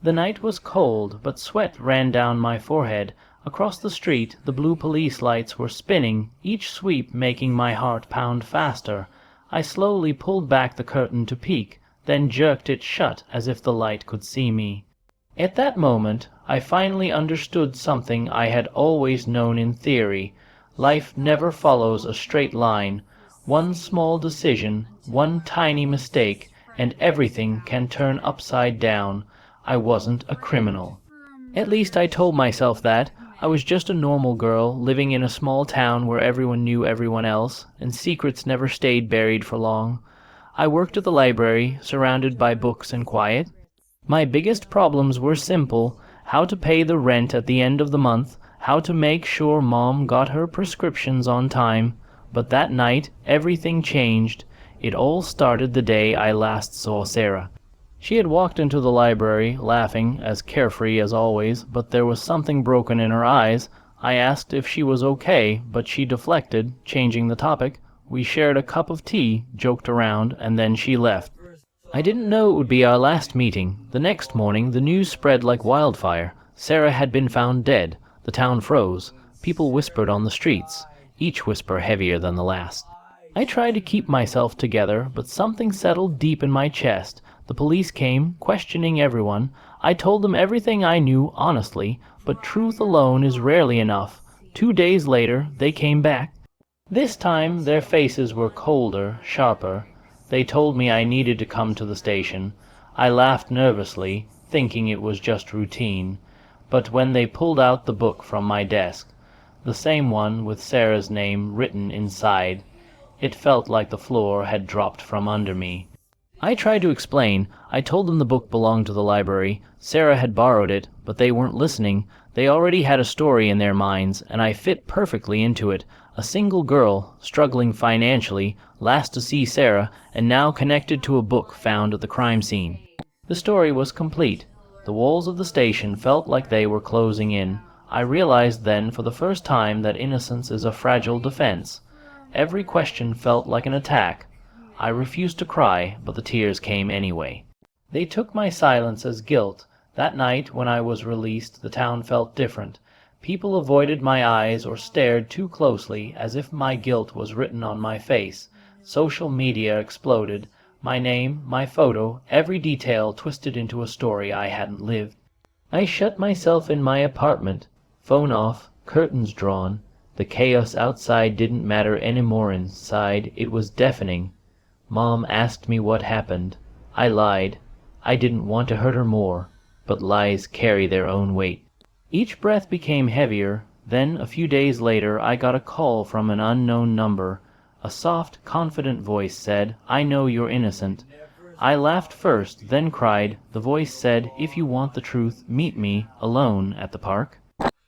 The night was cold, but sweat ran down my forehead. Across the street, the blue police lights were spinning, each sweep making my heart pound faster. I slowly pulled back the curtain to peek, then jerked it shut as if the light could see me. At that moment, I finally understood something I had always known in theory. Life never follows a straight line. One small decision, one tiny mistake, and everything can turn upside down. I wasn't a criminal. At least I told myself that. I was just a normal girl, living in a small town where everyone knew everyone else, and secrets never stayed buried for long. I worked at the library, surrounded by books and quiet. My biggest problems were simple: how to pay the rent at the end of the month, how to make sure Mom got her prescriptions on time. But that night, everything changed. It all started the day I last saw Sarah. She had walked into the library, laughing, as carefree as always, but there was something broken in her eyes. I asked if she was okay, but she deflected, changing the topic. We shared a cup of tea, joked around, and then she left. I didn't know it would be our last meeting. The next morning, the news spread like wildfire. Sarah had been found dead. The town froze. People whispered on the streets, each whisper heavier than the last. I tried to keep myself together, but something settled deep in my chest. The police came, questioning everyone. I told them everything I knew honestly, but truth alone is rarely enough. 2 days later, they came back. This time, their faces were colder, sharper. They told me I needed to come to the station. I laughed nervously, thinking it was just routine. But when they pulled out the book from my desk, the same one with Sarah's name written inside, it felt like the floor had dropped from under me. I tried to explain. I told them the book belonged to the library. Sarah had borrowed it, but they weren't listening. They already had a story in their minds, and I fit perfectly into it. A single girl, struggling financially, last to see Sarah, and now connected to a book found at the crime scene. The story was complete. The walls of the station felt like they were closing in. I realized then for the first time that innocence is a fragile defense. Every question felt like an attack. I refused to cry, but the tears came anyway. They took my silence as guilt. That night, when I was released, the town felt different. People avoided my eyes or stared too closely, as if my guilt was written on my face. Social media exploded. My name, my photo, every detail twisted into a story I hadn't lived. I shut myself in my apartment. Phone off, curtains drawn. The chaos outside didn't matter anymore inside. It was deafening. Mom asked me what happened. I lied. I didn't want to hurt her more, but lies carry their own weight. Each breath became heavier. Then, a few days later, I got a call from an unknown number. A soft, confident voice said, "I know you're innocent." I laughed first, then cried. The voice said, "If you want the truth, meet me, alone, at the park."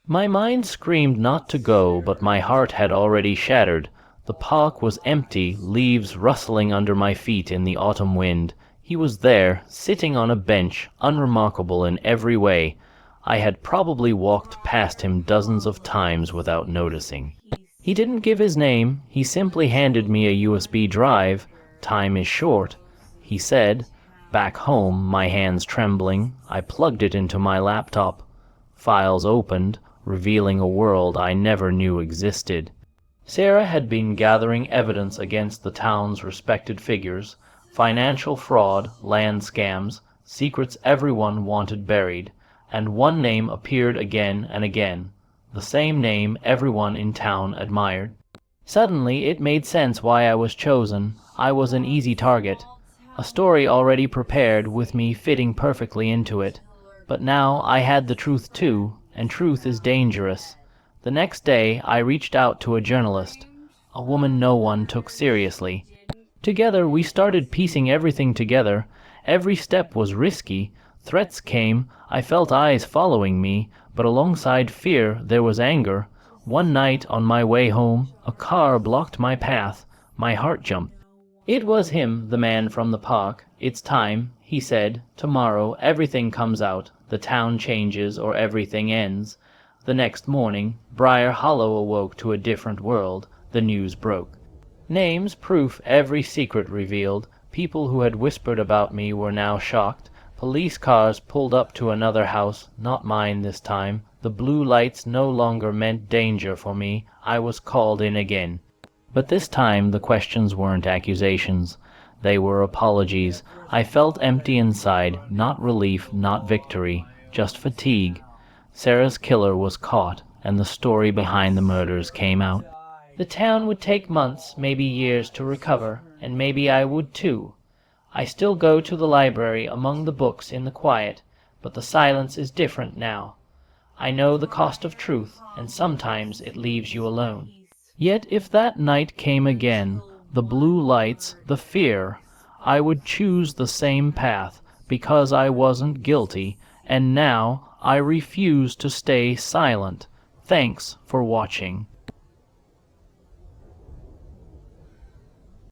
My mind screamed not to go, but my heart had already shattered. The park was empty, leaves rustling under my feet in the autumn wind. He was there, sitting on a bench, unremarkable in every way. I had probably walked past him dozens of times without noticing. He didn't give his name. He simply handed me a USB drive. "Time is short," he said. Back home, my hands trembling, I plugged it into my laptop. Files opened, revealing a world I never knew existed. Sarah had been gathering evidence against the town's respected figures: financial fraud, land scams, secrets everyone wanted buried. And one name appeared again and again, the same name everyone in town admired. Suddenly it made sense why I was chosen. I was an easy target, a story already prepared, with me fitting perfectly into it. But now I had the truth too, and truth is dangerous. The next day I reached out to a journalist, a woman no one took seriously. Together we started piecing everything together. Every step was risky. Threats came. I felt eyes following me, but alongside fear there was anger. One night on my way home, a car blocked my path. My heart jumped. It was him, the man from the park. "It's time," he said. "Tomorrow everything comes out. The town changes or everything ends." The next morning, Briar Hollow awoke to a different world. The news broke. Names, proof, every secret revealed. People who had whispered about me were now shocked. Police cars pulled up to another house, not mine this time. The blue lights no longer meant danger for me. I was called in again. But this time the questions weren't accusations. They were apologies. I felt empty inside, not relief, not victory, just fatigue. Sarah's killer was caught, and the story behind the murders came out. The town would take months, maybe years, to recover, and maybe I would too. I still go to the library among the books in the quiet, but the silence is different now. I know the cost of truth, and sometimes it leaves you alone. Yet if that night came again, the blue lights, the fear, I would choose the same path, because I wasn't guilty, and now I refuse to stay silent. Thanks for watching.